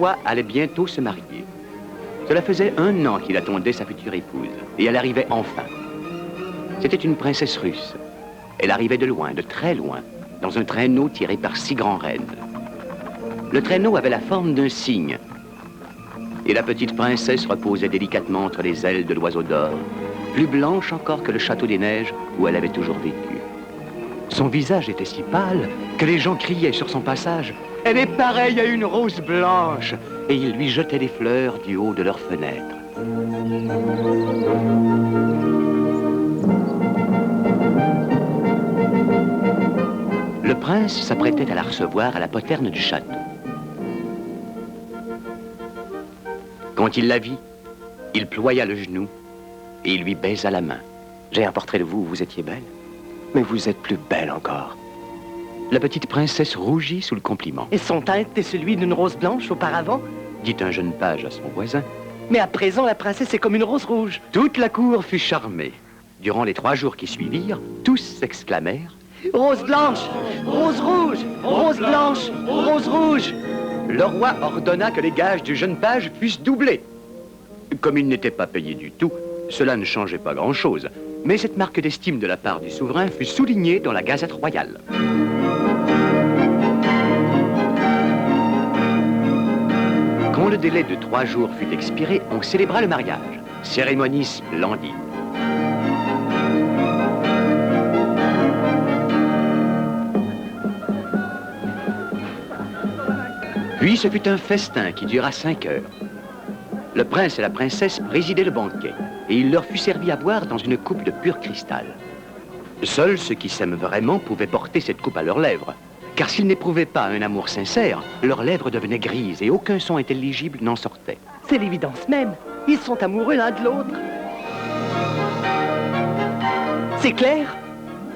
roi allait bientôt se marier. Cela faisait 1 an qu'il attendait sa future épouse, et elle arrivait enfin. C'était une princesse russe. Elle arrivait de loin, de très loin, dans un traîneau tiré par 6 grands rennes. Le traîneau avait la forme d'un cygne, et la petite princesse reposait délicatement entre les ailes de l'oiseau d'or, plus blanche encore que le château des neiges où elle avait toujours vécu. Son visage était si pâle que les gens criaient sur son passage « Elle est pareille à une rose blanche !» et ils lui jetaient des fleurs du haut de leurs fenêtres. Le prince s'apprêtait à la recevoir à la poterne du château. Quand il la vit, il ploya le genou et il lui baisa la main. « J'ai un portrait de vous où vous étiez belle, mais vous êtes plus belle encore. » La petite princesse rougit sous le compliment. Et son teint était celui d'une rose blanche auparavant? Dit un jeune page à son voisin. Mais à présent, la princesse est comme une rose rouge. Toute la cour fut charmée. Durant les 3 jours qui suivirent, tous s'exclamèrent « Rose blanche, rose rouge, rose blanche, rose rouge !» Le roi ordonna que les gages du jeune page fussent doublés. Comme il n'était pas payé du tout, cela ne changeait pas grand-chose. Mais cette marque d'estime de la part du souverain fut soulignée dans la Gazette royale. Quand le délai de 3 jours fut expiré, on célébra le mariage. Cérémonie splendide. Puis ce fut un festin qui dura 5 heures. Le prince et la princesse présidaient le banquet, et il leur fut servi à boire dans une coupe de pur cristal. Seuls ceux qui s'aiment vraiment pouvaient porter cette coupe à leurs lèvres, car s'ils n'éprouvaient pas un amour sincère, leurs lèvres devenaient grises et aucun son intelligible n'en sortait. C'est l'évidence même. Ils sont amoureux l'un de l'autre. C'est clair,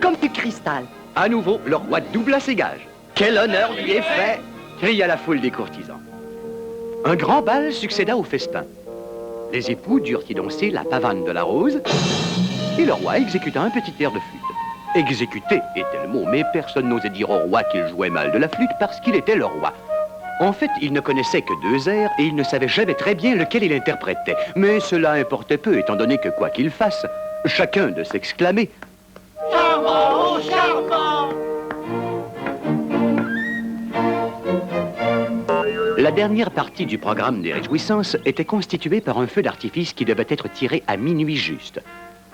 comme du cristal. À nouveau, le roi doubla ses gages. « Quel honneur lui est fait !» cria la foule des courtisans. Un grand bal succéda au festin. Les époux durent y danser la pavane de la rose, et le roi exécuta un petit air de flûte. Exécuter était le mot, mais personne n'osait dire au roi qu'il jouait mal de la flûte parce qu'il était le roi. En fait, il ne connaissait que 2 airs et il ne savait jamais très bien lequel il interprétait. Mais cela importait peu, étant donné que quoi qu'il fasse, chacun de s'exclamer « Charmant, charmant !» La dernière partie du programme des réjouissances était constituée par un feu d'artifice qui devait être tiré à minuit juste.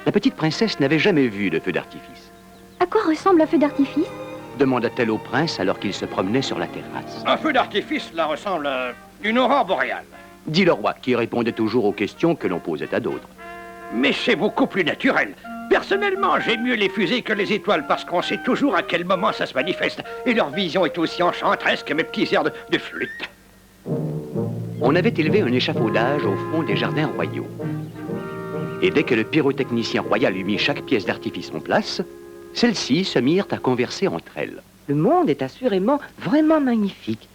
La petite princesse n'avait jamais vu de feu d'artifice. À quoi ressemble un feu d'artifice? Demanda-t-elle au prince alors qu'il se promenait sur la terrasse. Un feu d'artifice, cela ressemble à une aurore boréale. Dit le roi, qui répondait toujours aux questions que l'on posait à d'autres. Mais c'est beaucoup plus naturel. Personnellement, j'aime mieux les fusées que les étoiles parce qu'on sait toujours à quel moment ça se manifeste. Et leur vision est aussi enchanteresse que mes petits airs de flûte. On avait élevé un échafaudage au fond des jardins royaux. Et dès que le pyrotechnicien royal eut mis chaque pièce d'artifice en place, celles-ci se mirent à converser entre elles. Le monde est assurément vraiment magnifique.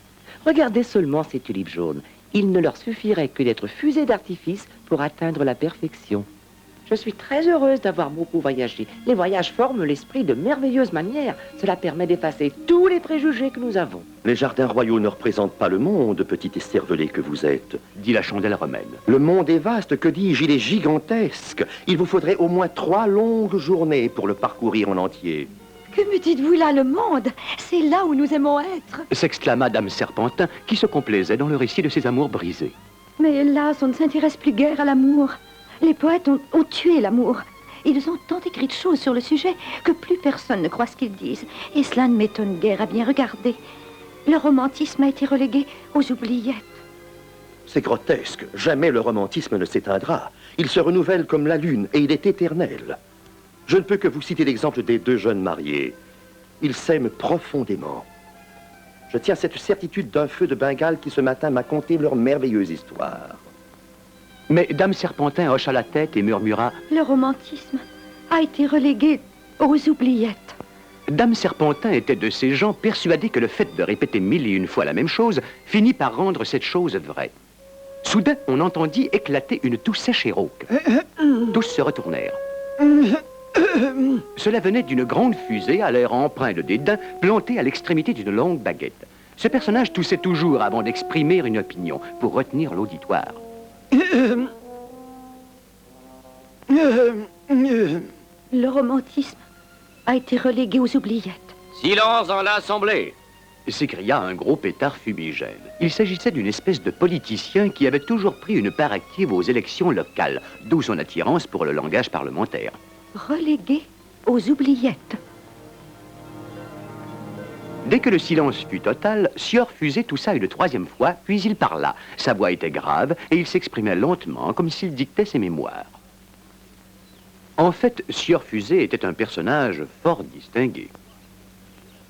Regardez seulement ces tulipes jaunes. Il ne leur suffirait que d'être fusées d'artifice pour atteindre la perfection. Je suis très heureuse d'avoir beaucoup voyagé. Les voyages forment l'esprit de merveilleuses manières. Cela permet d'effacer tous les préjugés que nous avons. Les jardins royaux ne représentent pas le monde, petit écervelé que vous êtes. Dit la chandelle romaine. Le monde est vaste, que dis-je, il est gigantesque. Il vous faudrait au moins 3 longues journées pour le parcourir en entier. Que me dites-vous là, le monde? C'est là où nous aimons être. S'exclama Dame Serpentin, qui se complaisait dans le récit de ses amours brisés. Mais hélas, on ne s'intéresse plus guère à l'amour. Les poètes ont tué l'amour. Ils ont tant écrit de choses sur le sujet que plus personne ne croit ce qu'ils disent. Et cela ne m'étonne guère à bien regarder. Le romantisme a été relégué aux oubliettes. C'est grotesque. Jamais le romantisme ne s'éteindra. Il se renouvelle comme la lune et il est éternel. Je ne peux que vous citer l'exemple des 2 jeunes mariés. Ils s'aiment profondément. Je tiens cette certitude d'un feu de Bengale qui ce matin m'a conté leur merveilleuse histoire. Mais Dame Serpentin hocha la tête et murmura « Le romantisme a été relégué aux oubliettes. » Dame Serpentin était de ces gens persuadés que le fait de répéter 1001 fois la même chose finit par rendre cette chose vraie. Soudain, on entendit éclater une toux sèche et rauque. Tous se retournèrent. Cela venait d'une grande fusée à l'air empreint de dédain, plantée à l'extrémité d'une longue baguette. Ce personnage toussait toujours avant d'exprimer une opinion, pour retenir l'auditoire. Le romantisme a été relégué aux oubliettes. Silence dans l'Assemblée! S'écria un gros pétard fumigène. Il s'agissait d'une espèce de politicien qui avait toujours pris une part active aux élections locales, d'où son attirance pour le langage parlementaire. Relégué aux oubliettes. Dès que le silence fut total, Sieur Fusé toussa une troisième fois, puis il parla. Sa voix était grave et il s'exprimait lentement, comme s'il dictait ses mémoires. En fait, Sieur Fusé était un personnage fort distingué.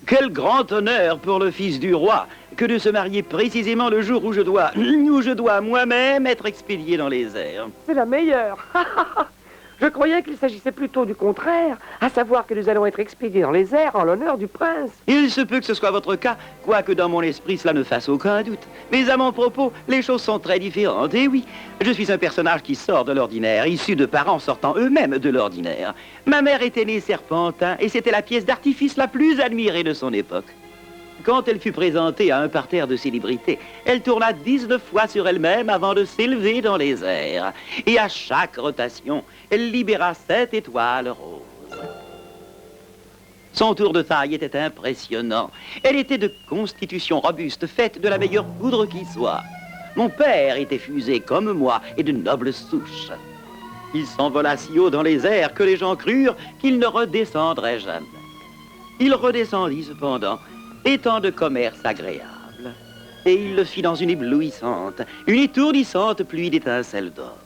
Quel grand honneur pour le fils du roi que de se marier précisément le jour où je dois moi-même être expédié dans les airs. C'est la meilleure. Je croyais qu'il s'agissait plutôt du contraire, à savoir que nous allons être expédiés dans les airs en l'honneur du prince. Il se peut que ce soit votre cas, quoique dans mon esprit cela ne fasse aucun doute. Mais à mon propos, les choses sont très différentes. Et oui, je suis un personnage qui sort de l'ordinaire, issu de parents sortant eux-mêmes de l'ordinaire. Ma mère était née Serpentin et c'était la pièce d'artifice la plus admirée de son époque. Quand elle fut présentée à un parterre de célébrités, elle tourna 19 fois sur elle-même avant de s'élever dans les airs. Et à chaque rotation, elle libéra 7 étoiles roses. Son tour de taille était impressionnant. Elle était de constitution robuste, faite de la meilleure poudre qui soit. Mon père était fusé comme moi et de noble souche. Il s'envola si haut dans les airs que les gens crurent qu'il ne redescendrait jamais. Il redescendit cependant, étant de commerce agréable. Et il le fit dans une éblouissante, une étourdissante pluie d'étincelles d'or.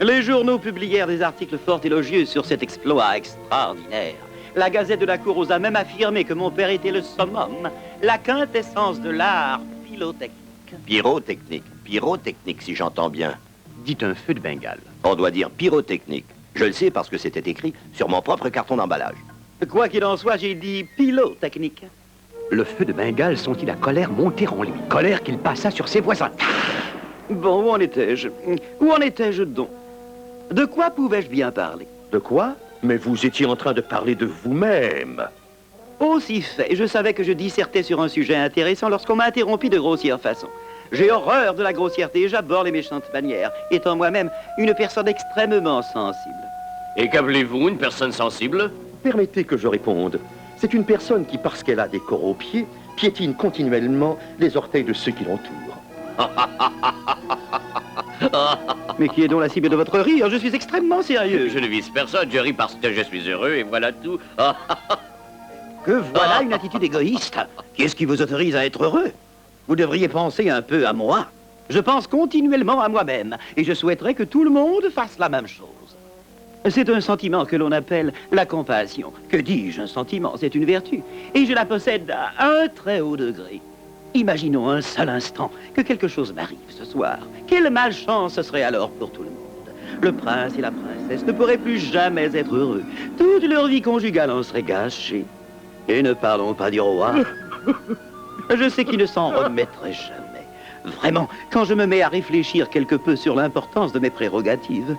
Les journaux publièrent des articles fort élogieux sur cet exploit extraordinaire. La Gazette de la Cour osa même affirmer que mon père était le summum, la quintessence de l'art pyrotechnique. Pyrotechnique, si j'entends bien. Dit un feu de Bengale. On doit dire pyrotechnique. Je le sais parce que c'était écrit sur mon propre carton d'emballage. Quoi qu'il en soit, j'ai dit pylotechnique. Le feu de Bengale sentit la colère monter en lui, colère qu'il passa sur ses voisins. Bon, où en étais-je? Où en étais-je donc? De quoi pouvais-je bien parler? De quoi? Mais vous étiez en train de parler de vous-même. Aussi fait, je savais que je dissertais sur un sujet intéressant lorsqu'on m'a interrompu de grossière façon. J'ai horreur de la grossièreté et j'abhorre les méchantes manières, étant moi-même une personne extrêmement sensible. Et qu'appelez-vous une personne sensible? Permettez que je réponde. C'est une personne qui, parce qu'elle a des corps aux pieds, piétine continuellement les orteils de ceux qui l'entourent. Mais qui est donc la cible de votre rire? Je suis extrêmement sérieux. Je ne vise personne, je ris parce que je suis heureux et voilà tout. Que voilà une attitude égoïste. Qu'est-ce qui vous autorise à être heureux? Vous devriez penser un peu à moi. Je pense continuellement à moi-même et je souhaiterais que tout le monde fasse la même chose. C'est un sentiment que l'on appelle la compassion. Que dis-je, un sentiment, c'est une vertu. Et je la possède à un très haut degré. Imaginons un seul instant que quelque chose m'arrive ce soir. Quelle malchance ce serait alors pour tout le monde. Le prince et la princesse ne pourraient plus jamais être heureux. Toute leur vie conjugale en serait gâchée. Et ne parlons pas du roi. Je sais qu'il ne s'en remettrait jamais. Vraiment, quand je me mets à réfléchir quelque peu sur l'importance de mes prérogatives,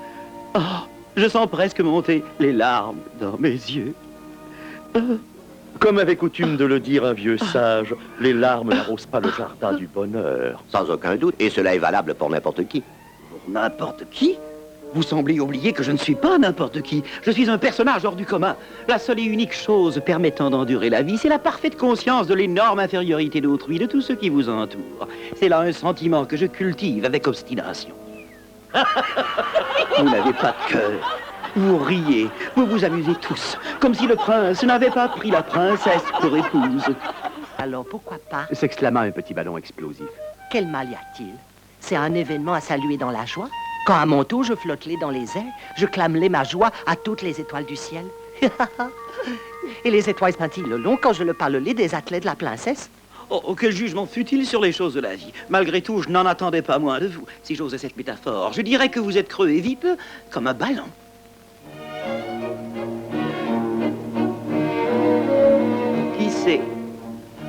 je sens presque monter les larmes dans mes yeux. Comme avait coutume de le dire un vieux sage, les larmes n'arrosent pas le jardin du bonheur. Sans aucun doute, et cela est valable pour n'importe qui. Pour n'importe qui? Vous semblez oublier que je ne suis pas n'importe qui. Je suis un personnage hors du commun. La seule et unique chose permettant d'endurer la vie, c'est la parfaite conscience de l'énorme infériorité d'autrui, de tous ceux qui vous entourent. C'est là un sentiment que je cultive avec obstination. Vous n'avez pas de cœur. Vous riez, vous vous amusez tous, comme si le prince n'avait pas pris la princesse pour épouse. Alors pourquoi pas? S'exclama un petit ballon explosif. Quel mal y a-t-il? C'est un événement à saluer dans la joie. Quand à mon tour je flotterai dans les airs, je clamerai ma joie à toutes les étoiles du ciel. Et les étoiles scintillent le long quand je le parlerai des athlètes de la princesse. Oh, quel jugement futile sur les choses de la vie. Malgré tout, je n'en attendais pas moins de vous. Si j'osais cette métaphore, je dirais que vous êtes creux et vite comme un ballon. Qui sait?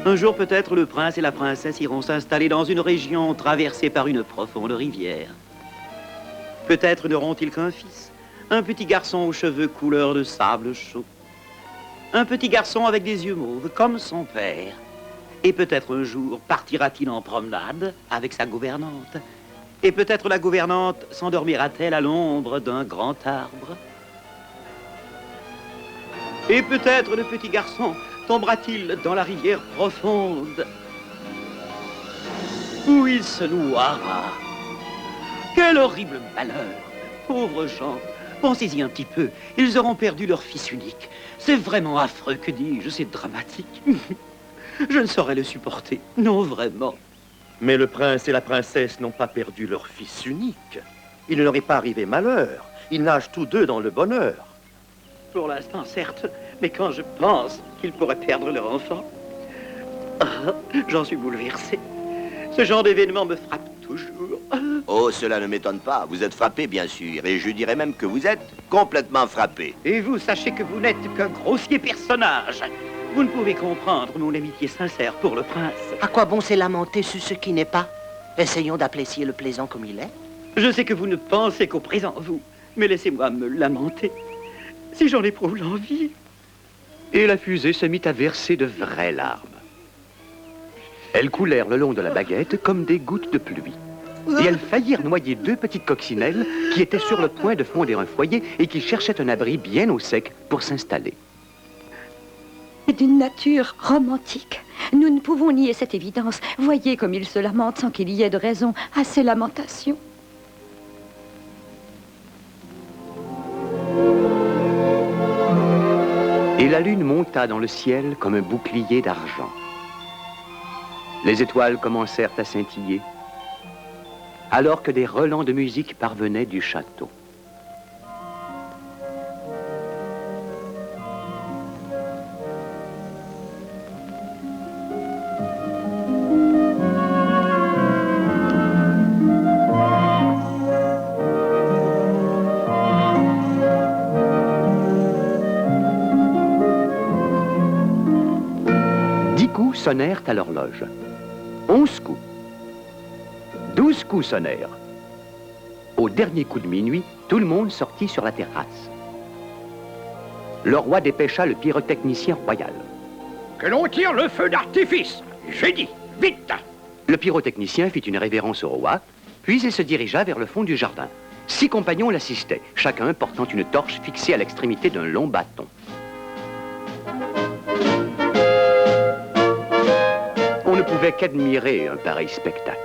Un jour peut-être le prince et la princesse iront s'installer dans une région traversée par une profonde rivière. Peut-être n'auront-ils qu'un fils, un petit garçon aux cheveux couleur de sable chaud. Un petit garçon avec des yeux mauves, comme son père. Et peut-être un jour partira-t-il en promenade avec sa gouvernante. Et peut-être la gouvernante s'endormira-t-elle à l'ombre d'un grand arbre. Et peut-être le petit garçon tombera-t-il dans la rivière profonde, où il se noiera. Quel horrible malheur! Pauvres gens, pensez-y un petit peu. Ils auront perdu leur fils unique. C'est vraiment affreux, que dis-je, c'est dramatique. Je ne saurais le supporter. Non, vraiment. Mais le prince et la princesse n'ont pas perdu leur fils unique. Il ne leur est pas arrivé malheur. Ils nagent tous deux dans le bonheur. Pour l'instant, certes, mais quand je pense qu'ils pourraient perdre leur enfant, j'en suis bouleversé. Ce genre d'événement me frappe toujours. Oh, cela ne m'étonne pas. Vous êtes frappé, bien sûr. Et je dirais même que vous êtes complètement frappé. Et vous, sachez que vous n'êtes qu'un grossier personnage. Vous ne pouvez comprendre mon amitié sincère pour le prince. À quoi bon se lamenter sur ce qui n'est pas? Essayons d'apprécier le plaisant comme il est. Je sais que vous ne pensez qu'au présent, vous. Mais laissez-moi me lamenter, si j'en éprouve l'envie. Et la fusée se mit à verser de vraies larmes. Elles coulèrent le long de la baguette comme des gouttes de pluie. Et elles faillirent noyer deux petites coccinelles qui étaient sur le point de fonder un foyer et qui cherchaient un abri bien au sec pour s'installer. D'une nature romantique. Nous ne pouvons nier cette évidence. Voyez comme il se lamente sans qu'il y ait de raison à ces lamentations. Et la lune monta dans le ciel comme un bouclier d'argent. Les étoiles commencèrent à scintiller, alors que des relents de musique parvenaient du château. Sonnèrent à l'horloge. 11 coups. 12 coups sonnèrent. Au dernier coup de minuit, tout le monde sortit sur la terrasse. Le roi dépêcha le pyrotechnicien royal. Que l'on tire le feu d'artifice. J'ai dit, vite! Le pyrotechnicien fit une révérence au roi, puis il se dirigea vers le fond du jardin. 6 compagnons l'assistaient, chacun portant une torche fixée à l'extrémité d'un long bâton. On ne pouvait qu'admirer un pareil spectacle.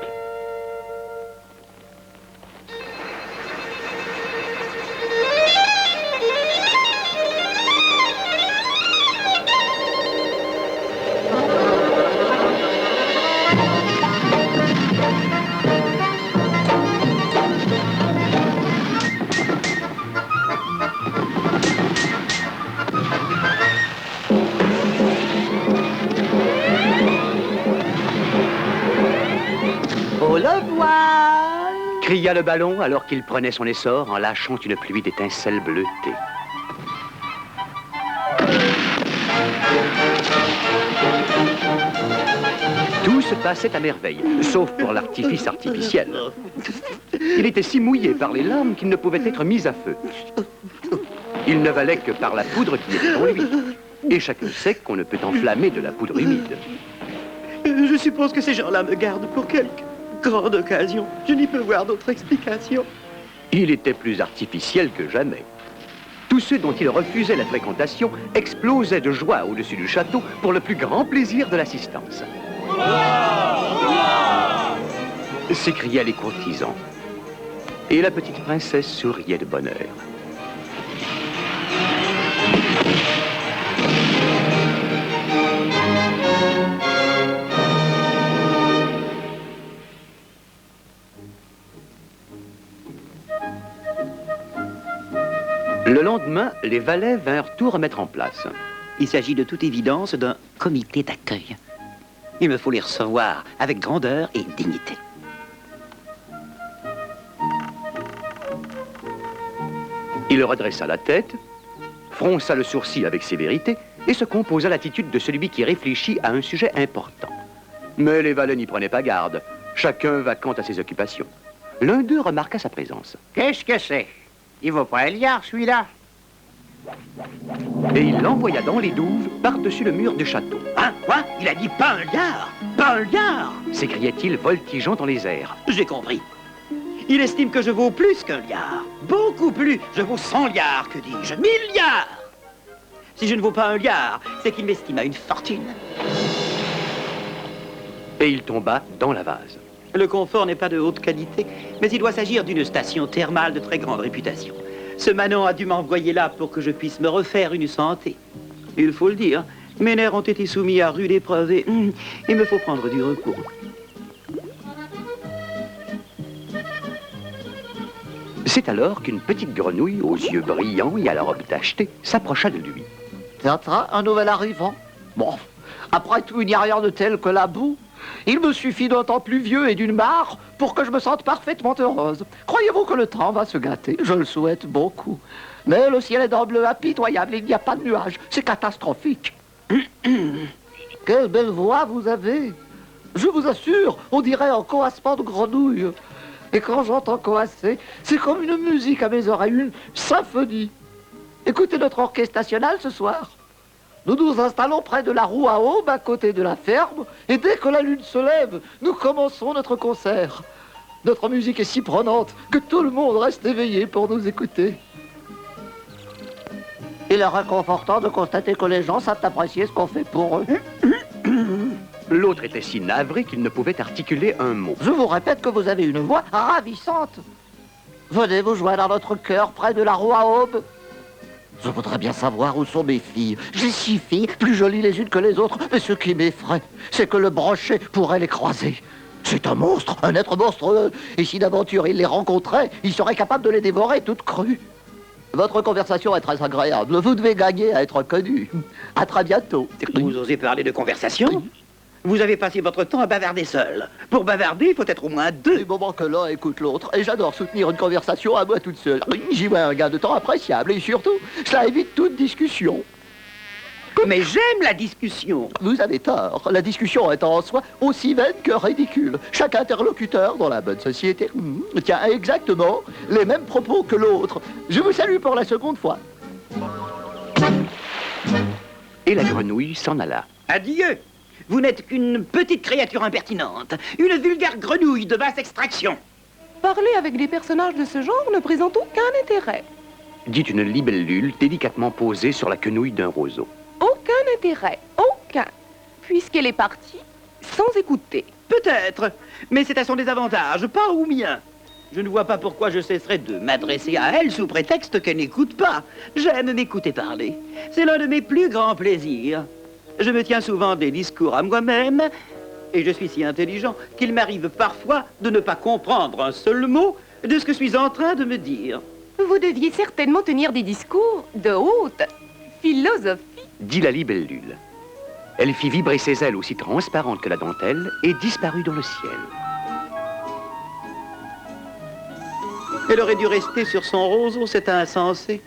Cria le ballon alors qu'il prenait son essor en lâchant une pluie d'étincelles bleutées. Tout se passait à merveille, sauf pour l'artifice artificiel. Il était si mouillé par les larmes qu'il ne pouvait être mis à feu. Il ne valait que par la poudre qui était en lui. Et chacun sait qu'on ne peut enflammer de la poudre humide. Je suppose que ces gens-là me gardent pour quelque grande occasion. Je n'y peux voir d'autre explication. Il était plus artificiel que jamais. Tous ceux dont il refusait la fréquentation explosaient de joie au-dessus du château pour le plus grand plaisir de l'assistance. S'écriaient les courtisans. Et la petite princesse souriait de bonheur. Le lendemain, les valets vinrent tout remettre en place. Il s'agit de toute évidence d'un comité d'accueil. Il me faut les recevoir avec grandeur et dignité. Il redressa la tête, fronça le sourcil avec sévérité et se composa l'attitude de celui qui réfléchit à un sujet important. Mais les valets n'y prenaient pas garde, chacun vacant à ses occupations. L'un d'eux remarqua sa présence. Qu'est-ce que c'est? Il vaut pas un liard, celui-là. Et il l'envoya dans les douves par-dessus le mur du château. Hein? Quoi? Il a dit pas un liard? Pas un liard? S'écriait-il, voltigeant dans les airs. J'ai compris. Il estime que je vaux plus qu'un liard. Beaucoup plus. Je vaux 100 liards, que dis-je? 1000 liards! Si je ne vaux pas un liard, c'est qu'il m'estime à une fortune. Et il tomba dans la vase. Le confort n'est pas de haute qualité, mais il doit s'agir d'une station thermale de très grande réputation. Ce manant a dû m'envoyer là pour que je puisse me refaire une santé. Il faut le dire, mes nerfs ont été soumis à rude épreuve et il me faut prendre du repos. C'est alors qu'une petite grenouille aux yeux brillants et à la robe tachetée s'approcha de lui. Théâtre, un nouvel arrivant. Bon, après tout, il n'y a rien de tel que la boue. Il me suffit d'un temps pluvieux et d'une mare pour que je me sente parfaitement heureuse. Croyez-vous que le temps va se gâter? Je le souhaite beaucoup. Mais le ciel est d'un bleu impitoyable, il n'y a pas de nuages. C'est catastrophique. Quelle belle voix vous avez. Je vous assure, on dirait un coassement de grenouille. Et quand j'entends coasser, c'est comme une musique à mes oreilles, une symphonie. Écoutez notre orchestre national ce soir. Nous nous installons près de la roue à aube, à côté de la ferme, et dès que la lune se lève, nous commençons notre concert. Notre musique est si prenante que tout le monde reste éveillé pour nous écouter. Il est réconfortant de constater que les gens savent apprécier ce qu'on fait pour eux. L'autre était si navré qu'il ne pouvait articuler un mot. Je vous répète que vous avez une voix ravissante. Venez vous joindre à notre cœur près de la roue à aube. Je voudrais bien savoir où sont mes filles. J'ai 6 filles, plus jolies les unes que les autres, mais ce qui m'effraie, c'est que le brochet pourrait les croiser. C'est un monstre, un être monstrueux, et si d'aventure il les rencontrait, il serait capable de les dévorer toutes crues. Votre conversation est très agréable, vous devez gagner à être connu. À très bientôt. Vous osez parler de conversation? Vous avez passé votre temps à bavarder seul. Pour bavarder, il faut être au moins 2. Du moment que l'un écoute l'autre, et j'adore soutenir une conversation à moi toute seule. J'y vois un gain de temps appréciable, et surtout, cela évite toute discussion. Mais j'aime la discussion. Vous avez tort. La discussion est en soi aussi vaine que ridicule. Chaque interlocuteur dans la bonne société tient exactement les mêmes propos que l'autre. Je vous salue pour la seconde fois. Et la grenouille s'en alla. Adieu. Vous n'êtes qu'une petite créature impertinente, une vulgaire grenouille de basse extraction. Parler avec des personnages de ce genre ne présente aucun intérêt. Dit une libellule délicatement posée sur la quenouille d'un roseau. Aucun intérêt, aucun, puisqu'elle est partie sans écouter. Peut-être, mais c'est à son désavantage, pas au mien. Je ne vois pas pourquoi je cesserais de m'adresser à elle sous prétexte qu'elle n'écoute pas. J'aime m'écouter parler. C'est l'un de mes plus grands plaisirs. Je me tiens souvent des discours à moi-même, et je suis si intelligent qu'il m'arrive parfois de ne pas comprendre un seul mot de ce que je suis en train de me dire. Vous deviez certainement tenir des discours de haute philosophie. Dit la libellule. Elle fit vibrer ses ailes aussi transparentes que la dentelle et disparut dans le ciel. Elle aurait dû rester sur son roseau, c'est insensé.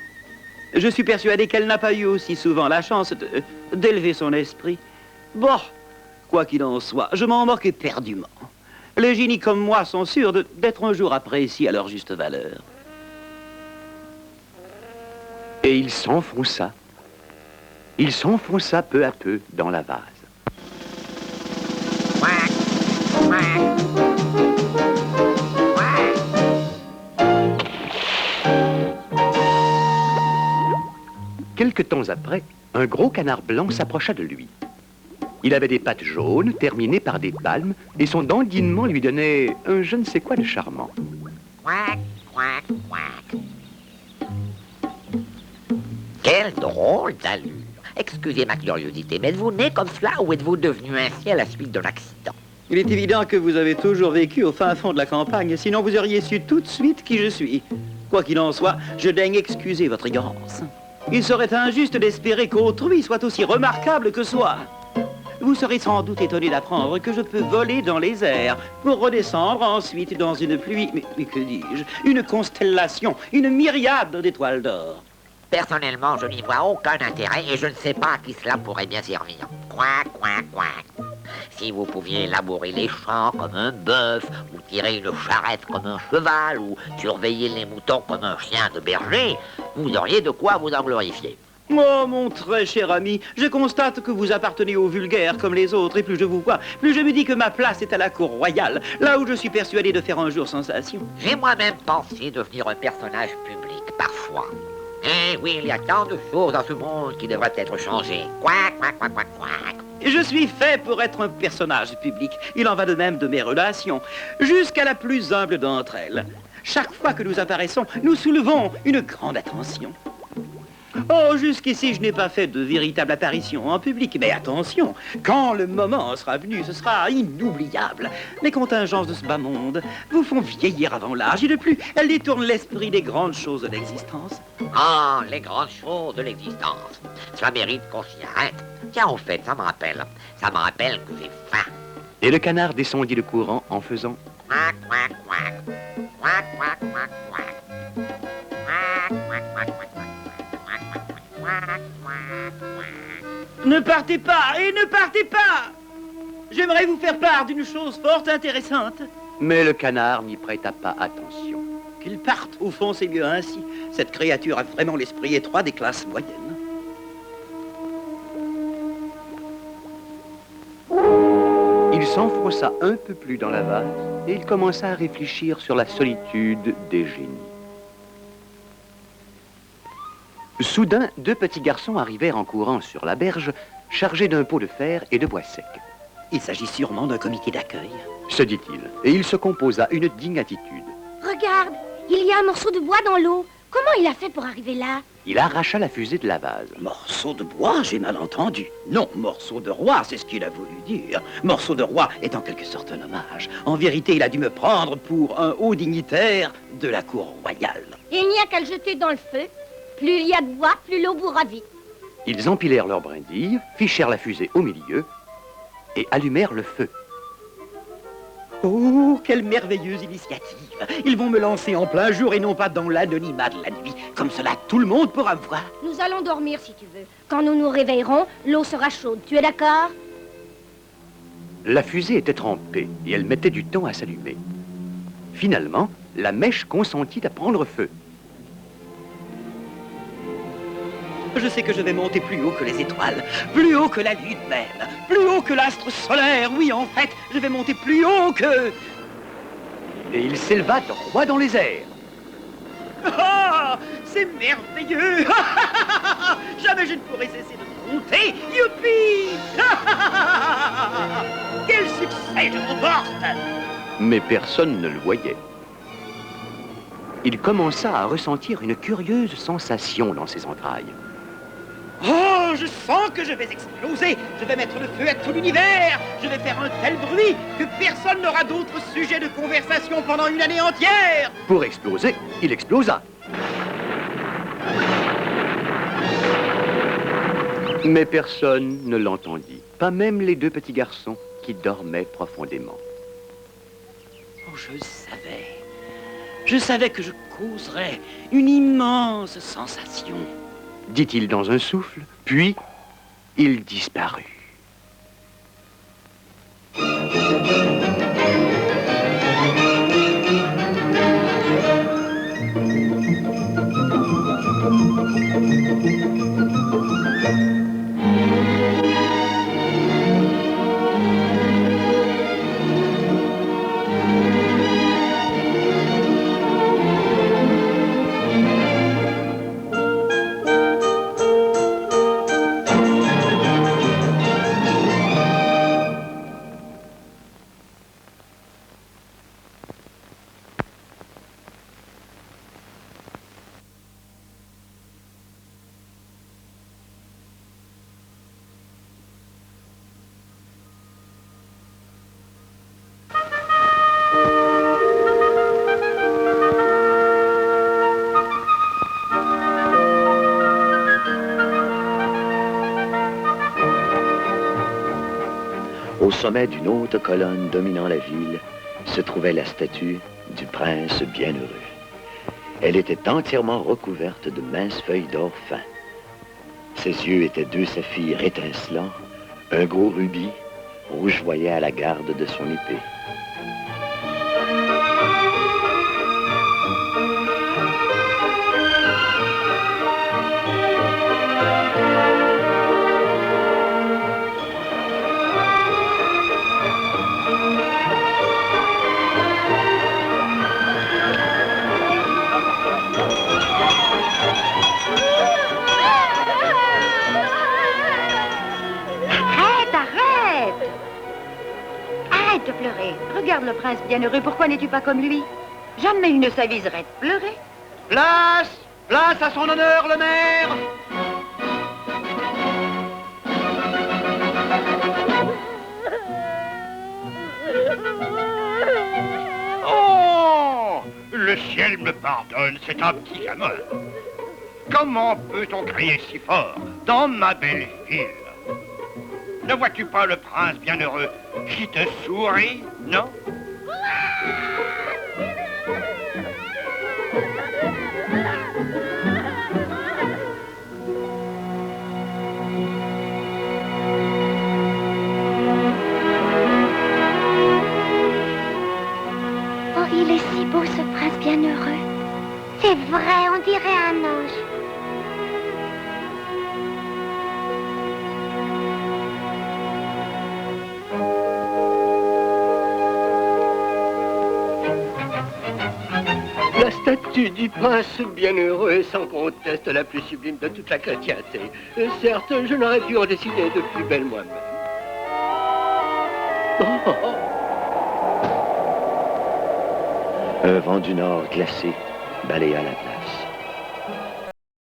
Je suis persuadé qu'elle n'a pas eu aussi souvent la chance d'élever son esprit. Bon, quoi qu'il en soit, je m'en moque éperdument. Les génies comme moi sont sûrs d'être un jour appréciés à leur juste valeur. Et il s'enfonça. Il s'enfonça peu à peu dans la vase. Quelque temps après, un gros canard blanc s'approcha de lui. Il avait des pattes jaunes terminées par des palmes et son dandinement lui donnait un je ne sais quoi de charmant. Quelle drôle d'allure. Excusez ma curiosité, mais êtes-vous né comme cela ou êtes-vous devenu ainsi à la suite d'un accident? Il est évident que vous avez toujours vécu au fin fond de la campagne, sinon vous auriez su tout de suite qui je suis. Quoi qu'il en soit, je daigne excuser votre ignorance. Il serait injuste d'espérer qu'autrui soit aussi remarquable que soi. Vous serez sans doute étonné d'apprendre que je peux voler dans les airs pour redescendre ensuite dans une pluie, mais que dis-je, une constellation, une myriade d'étoiles d'or. Personnellement, je n'y vois aucun intérêt et je ne sais pas à qui cela pourrait bien servir. Quack, quack, quack. Si vous pouviez labourer les champs comme un bœuf, ou tirer une charrette comme un cheval, ou surveiller les moutons comme un chien de berger, vous auriez de quoi vous en glorifier. Oh, mon très cher ami, je constate que vous appartenez au vulgaire comme les autres, et plus je vous vois, plus je me dis que ma place est à la cour royale, là où je suis persuadé de faire un jour sensation. J'ai moi-même pensé devenir un personnage public, parfois. Eh oui, il y a tant de choses dans ce monde qui devraient être changées. Quack, quack, quack, quack, quack. Je suis fait pour être un personnage public. Il en va de même de mes relations, jusqu'à la plus humble d'entre elles. Chaque fois que nous apparaissons, nous soulevons une grande attention. Oh, jusqu'ici, je n'ai pas fait de véritable apparition en public. Mais attention, quand le moment sera venu, ce sera inoubliable. Les contingences de ce bas monde vous font vieillir avant l'âge. Et de plus, elles détournent l'esprit des grandes choses de l'existence. Ah, les grandes choses de l'existence. Cela mérite qu'on s'y arrête. Tiens, au fait, ça me rappelle que j'ai faim. Et le canard descendit le courant en faisant Quack, quack, quack. Quack, quack, quack, quack. Quack, quack, quack, quack, quack. Ne partez pas, et ne partez pas! J'aimerais vous faire part d'une chose fort intéressante. Mais le canard n'y prêta pas attention. Qu'il parte, au fond, c'est mieux ainsi. Cette créature a vraiment l'esprit étroit des classes moyennes. Il s'enfonça un peu plus dans la vase et il commença à réfléchir sur la solitude des génies. Soudain, deux petits garçons arrivèrent en courant sur la berge, chargés d'un pot de fer et de bois sec. Il s'agit sûrement d'un comité d'accueil, se dit-il, et il se composa une digne attitude. Regarde, il y a un morceau de bois dans l'eau. Comment il a fait pour arriver là? Il arracha la fusée de la vase. Morceau de bois, j'ai mal entendu. Non, morceau de roi, c'est ce qu'il a voulu dire. Morceau de roi est en quelque sorte un hommage. En vérité, il a dû me prendre pour un haut dignitaire de la cour royale. Il n'y a qu'à le jeter dans le feu. Plus il y a de bois, plus l'eau bourra vite. Ils empilèrent leurs brindilles, fichèrent la fusée au milieu et allumèrent le feu. Oh, quelle merveilleuse initiative! Ils vont me lancer en plein jour et non pas dans l'anonymat de la nuit. Comme cela, tout le monde pourra me voir. Nous allons dormir si tu veux. Quand nous nous réveillerons, l'eau sera chaude. Tu es d'accord? La fusée était trempée et elle mettait du temps à s'allumer. Finalement, la mèche consentit à prendre feu. Je sais que je vais monter plus haut que les étoiles, plus haut que la lune même, plus haut que l'astre solaire. Oui, en fait, je vais monter plus haut que... Et il s'éleva droit dans les airs. Ah, c'est merveilleux! Jamais je ne pourrai cesser de monter. Youpi! Quel succès je remporte! Mais personne ne le voyait. Il commença à ressentir une curieuse sensation dans ses entrailles. Oh, je sens que je vais exploser. Je vais mettre le feu à tout l'univers. Je vais faire un tel bruit que personne n'aura d'autre sujet de conversation pendant une année entière. Pour exploser, il explosa. Mais personne ne l'entendit. Pas même les deux petits garçons qui dormaient profondément. Oh, je savais que je causerais une immense sensation. Dit-il dans un souffle, puis il disparut. Au sommet d'une haute colonne dominant la ville se trouvait la statue du prince bienheureux. Elle était entièrement recouverte de minces feuilles d'or fin. Ses yeux étaient deux saphirs étincelants, un gros rubis, rougeoyait à la garde de son épée. Arrête de pleurer. Regarde le prince bienheureux. Pourquoi n'es-tu pas comme lui? Jamais il ne s'aviserait de pleurer. Place! Place à son honneur, le maire! Oh! Le ciel me pardonne, c'est un petit gamin. Comment peut-on crier si fort dans ma belle ville? Ne vois-tu pas le prince bienheureux qui te sourit, non? Oh, il est si beau, ce prince bienheureux. C'est vrai, on dirait un ange. La statue du prince bienheureux est sans conteste la plus sublime de toute la chrétienté. Certes, je n'aurais pu en décider de plus belle moi-même. Un vent du nord glacé balaya la place.